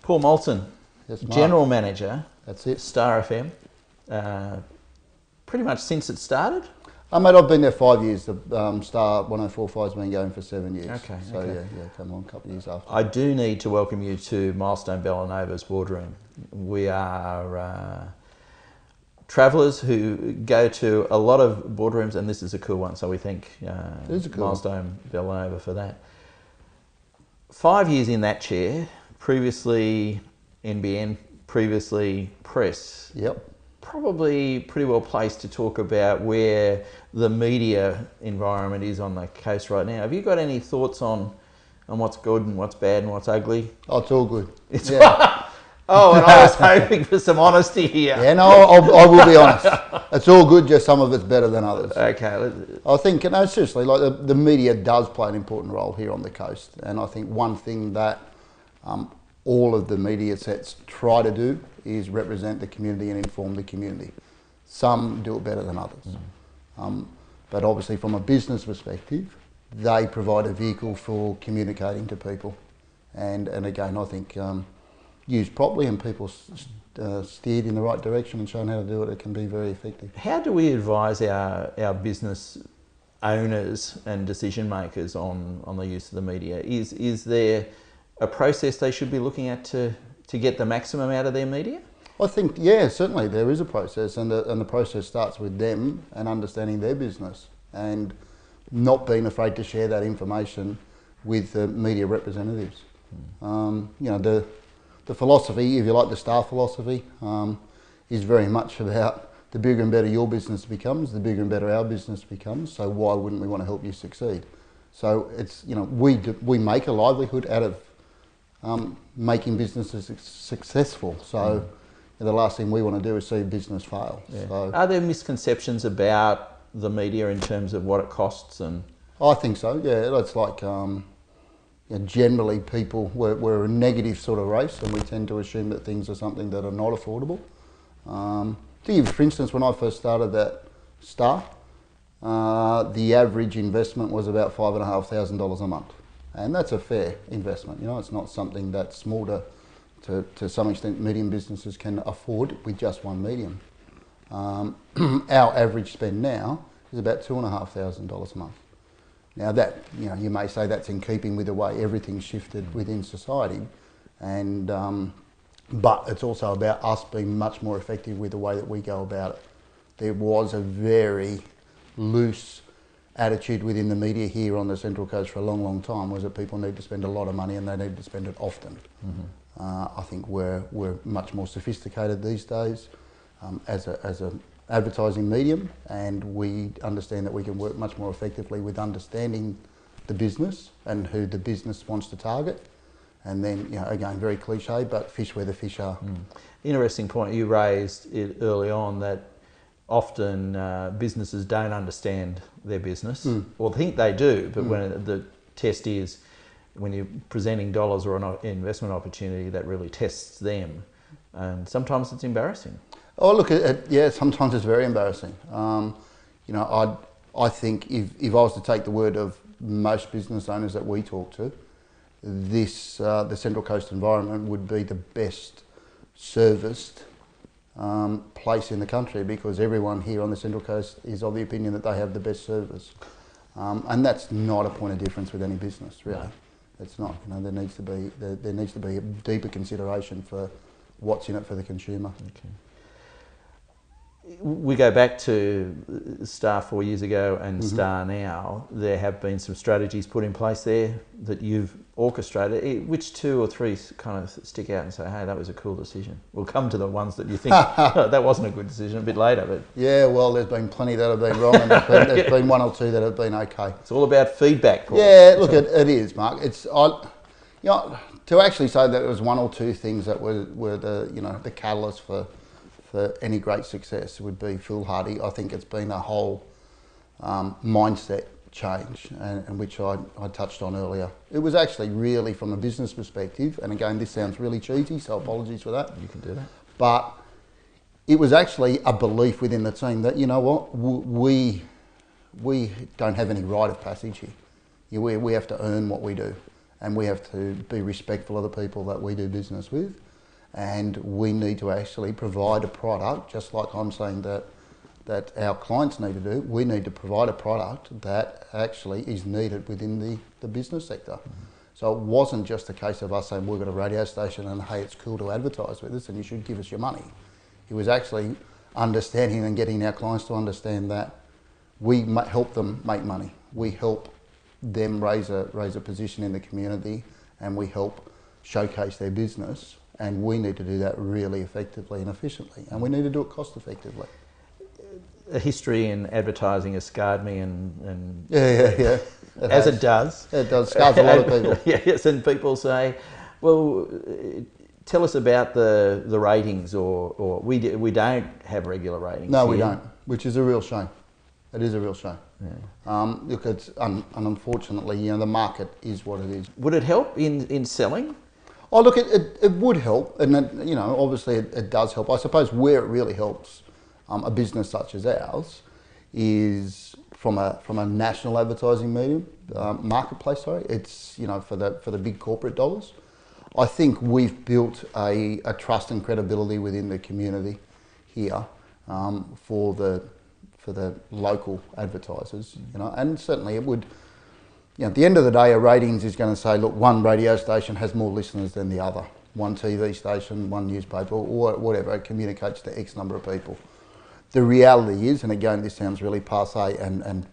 Paul Moulton, Yes, Mark. General Manager, That's it. Star FM, pretty much since it started? Mate, I've been there 5 years. The Star 104.5's been going for 7 years. Okay, So okay. yeah, come on, a couple of years after. I do need to welcome you to Milestone Bellanova's boardroom. We are travellers who go to a lot of boardrooms, and this is a cool one, so we thank Milestone Bellanova for that. 5 years in that chair, previously NBN, previously Press. Yep. Probably pretty well placed to talk about where the media environment is on the coast right now. Have you got any thoughts on what's good and what's bad and what's ugly? Oh, it's all good. It's Oh, and I was hoping for some honesty here. Yeah, no, I will be honest. It's all good, just some of it's better than others. Okay. I think, no, seriously, like the media does play an important role here on the coast. And I think one thing that all of the media sets try to do is represent the community and inform the community. Some do it better than others. But obviously from a business perspective, they provide a vehicle for communicating to people. And again, I think used properly and people steered in the right direction and shown how to do it, it can be very effective. How do we advise our business owners and decision makers on the use of the media? Is there a process they should be looking at to get the maximum out of their media? I think, yeah, certainly there is a process, and the process starts with them and understanding their business and not being afraid to share that information with the media representatives. You know, the philosophy, if you like the Star philosophy, is very much about the bigger and better your business becomes, the bigger and better our business becomes, so why wouldn't we want to help you succeed? So it's, you know, we make a livelihood out of making businesses successful. So the last thing we want to do is see a business fail. Yeah. So, are there misconceptions about the media in terms of what it costs? And I think so, yeah. It's like, you know, generally people, we're a negative sort of race and we tend to assume that things are something that are not affordable. For instance, when I first started at Star, the average investment was about $5,500 a month. And that's a fair investment, you know, it's not something that small to some extent medium businesses can afford with just one medium. Our average spend now is about $2,500 a month. Now that, you know, you may say that's in keeping with the way everything's shifted within society, and but it's also about us being much more effective with the way that we go about it. There was a very loose attitude within the media here on the Central Coast for a long, long time, was that people need to spend a lot of money and they need to spend it often. I think we're much more sophisticated these days as a advertising medium, and we understand that we can work much more effectively with understanding the business and who the business wants to target, and then, you know, again, very cliche, but fish where the fish are. Interesting point you raised it early on, that often businesses don't understand their business, or think they do, but when the test is when you're presenting dollars or an investment opportunity, that really tests them, and sometimes it's embarrassing. Oh, look, yeah, sometimes it's very embarrassing. You know, I think if I was to take the word of most business owners that we talk to, the Central Coast environment would be the best serviced place in the country, because everyone here on the Central Coast is of the opinion that they have the best service. And that's not a point of difference with any business, really. No. It's not. You know, there needs to be a deeper consideration for what's in it for the consumer. Okay. We go back to Star 4 years ago and Star now. There have been some strategies put in place there that you've orchestrated. Which two or three kind of stick out and say, hey, that was a cool decision? We'll come to the ones that you think, oh, that wasn't a good decision, a bit later. But yeah, well, there's been plenty that have been wrong, and there's been one or two that have been okay. It's all about feedback, Paul. Yeah, look, it is, Mark. You know, to actually say that it was one or two things that were the, you know, the catalyst for any great success would be foolhardy. I think it's been a whole mindset change, and which I touched on earlier. It was actually really from a business perspective, and again, this sounds really cheesy, so apologies for that. You can do that. But it was actually a belief within the team that, you know what, we don't have any rite of passage here. We have to earn what we do. and we have to be respectful of the people that we do business with, and we need to actually provide a product, just like I'm saying that our clients need to do. We need to provide a product that actually is needed within the business sector. So it wasn't just a case of us saying we've got a radio station and hey, it's cool to advertise with us and you should give us your money. It was actually understanding and getting our clients to understand that we help them make money. We help them raise a position in the community, and we help showcase their business, and we need to do that really effectively and efficiently, and we need to do it cost effectively. A history in advertising has scarred me, and Yeah. It does. It does, scars a lot of people. Yes, and people say, well, tell us about the ratings, or we don't have regular ratings. No, here. we don't, which is a real shame. It is a real shame. Yeah. Look, it's unfortunately, the market is what it is. Would it help in selling? Oh, look, it would help, and obviously it does help. I suppose where it really helps a business such as ours is from a national advertising medium marketplace. Sorry, it's for the big corporate dollars. I think we've built a trust and credibility within the community here for the local advertisers, and certainly it would, at the end of the day, a ratings is going to say, look, one radio station has more listeners than the other, one TV station, one newspaper, or whatever, it communicates to X number of people. The reality is, and again, this sounds really passé and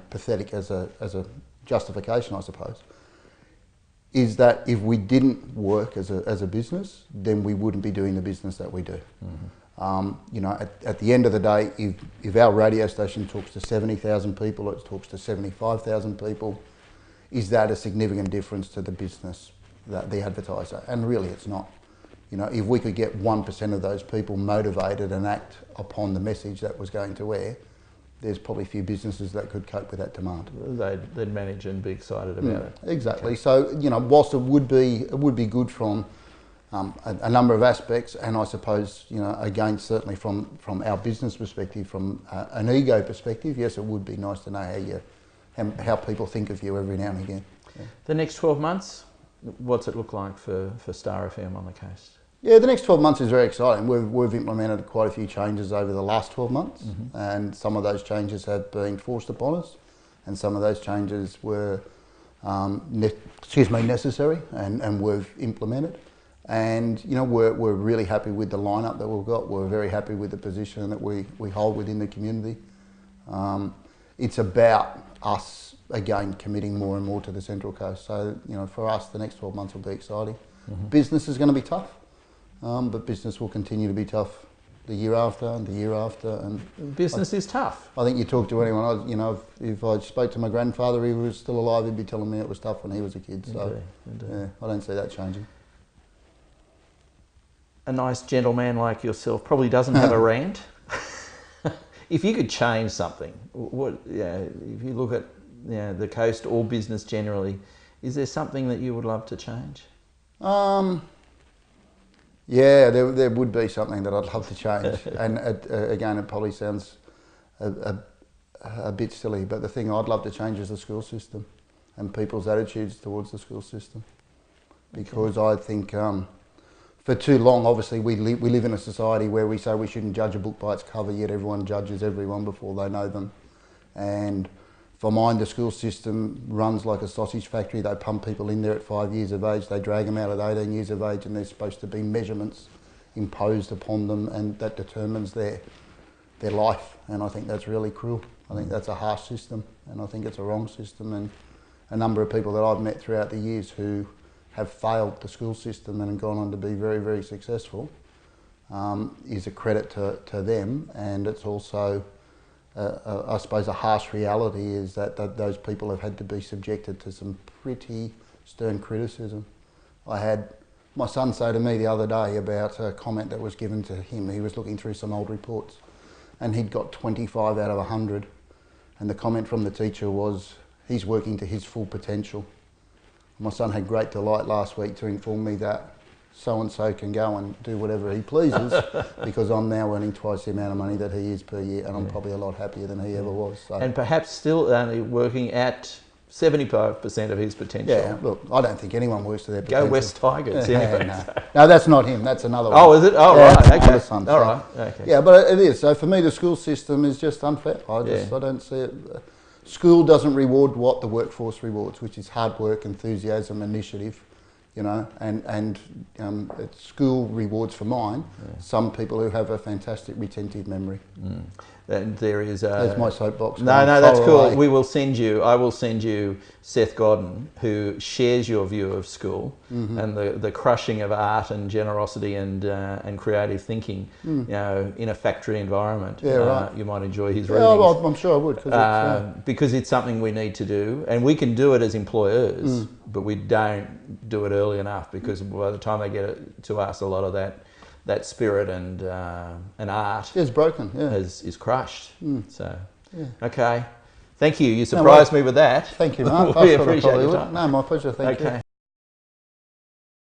pathetic as a justification, I suppose, is that if we didn't work as a business, then we wouldn't be doing the business that we do. Mm-hmm. At the end of the day, if our radio station talks to 70,000 people or it talks to 75,000 people, is that a significant difference to the business, the advertiser? And really it's not. If we could get 1% of those people motivated and act upon the message that was going to air, there's probably a few businesses that could cope with that demand. They'd manage and be excited about it. Exactly. Okay. So, whilst it would be good from a number of aspects, and I suppose, again, certainly from our business perspective, from an ego perspective, yes, it would be nice to know how people think of you every now and again. Yeah. The next 12 months, what's it look like for Star FM on the coast? Yeah, the next 12 months is very exciting. We've implemented quite a few changes over the last 12 months, mm-hmm. and some of those changes have been forced upon us, and some of those changes were necessary, and we've implemented. And we're really happy with the lineup that we've got. We're very happy with the position that we hold within the community. It's about us again committing more and more to the Central Coast. So for us, the next 12 months will be exciting. Mm-hmm. Business is going to be tough. But business will continue to be tough the year after and the year after. And business is tough. I think you talk to anyone, if I spoke to my grandfather, he was still alive, he'd be telling me it was tough when he was a kid. So Indeed. Yeah, I don't see that changing. A nice gentleman like yourself probably doesn't have a rant. If you could change something, if you look at the coast or business generally, is there something that you would love to change? Yeah, there would be something that I'd love to change, and again, it probably sounds a bit silly, but the thing I'd love to change is the school system and people's attitudes towards the school system, because I think for too long, obviously, we live in a society where we say we shouldn't judge a book by its cover, yet everyone judges everyone before they know them, and for mine, the school system runs like a sausage factory. They pump people in there at 5 years of age, they drag them out at 18 years of age, and there's supposed to be measurements imposed upon them, and that determines their life. And I think that's really cruel. I think that's a harsh system, and I think it's a wrong system. And a number of people that I've met throughout the years who have failed the school system and have gone on to be very, very successful is a credit to them, and it's also I suppose a harsh reality is that those people have had to be subjected to some pretty stern criticism. I had my son say to me the other day about a comment that was given to him. He was looking through some old reports and he'd got 25 out of 100, and the comment from the teacher was, he's working to his full potential. My son had great delight last week to inform me that so-and-so can go and do whatever he pleases because I'm now earning twice the amount of money that he is per year, and I'm probably a lot happier than he ever was. So. And perhaps still only working at 75% of his potential. Yeah, look, I don't think anyone works to their potential. Go West Tigers. No, that's not him. That's another one. Oh, is it? Oh, yeah, right. Okay. other son, All right. Okay. Yeah, but it is. So for me, the school system is just unfair. I don't see it. School doesn't reward what the workforce rewards, which is hard work, enthusiasm, initiative. You know, and school rewards for mine some people who have a fantastic retentive memory. And there is there's my soapbox. No, that's cool. We will send you. I will send you Seth Godden, who shares your view of school and the crushing of art and generosity and creative thinking. You know, in a factory environment. Yeah, right. You might enjoy his readings. readings. I'm sure I would, because it's something we need to do, and we can do it as employers, but we don't do it early enough, because by the time they get it to us, a lot of that spirit and art is broken, is crushed. So, okay. Thank you. You surprised me with that. Thank you, Mark. We appreciate your time. No, my pleasure. Thank you.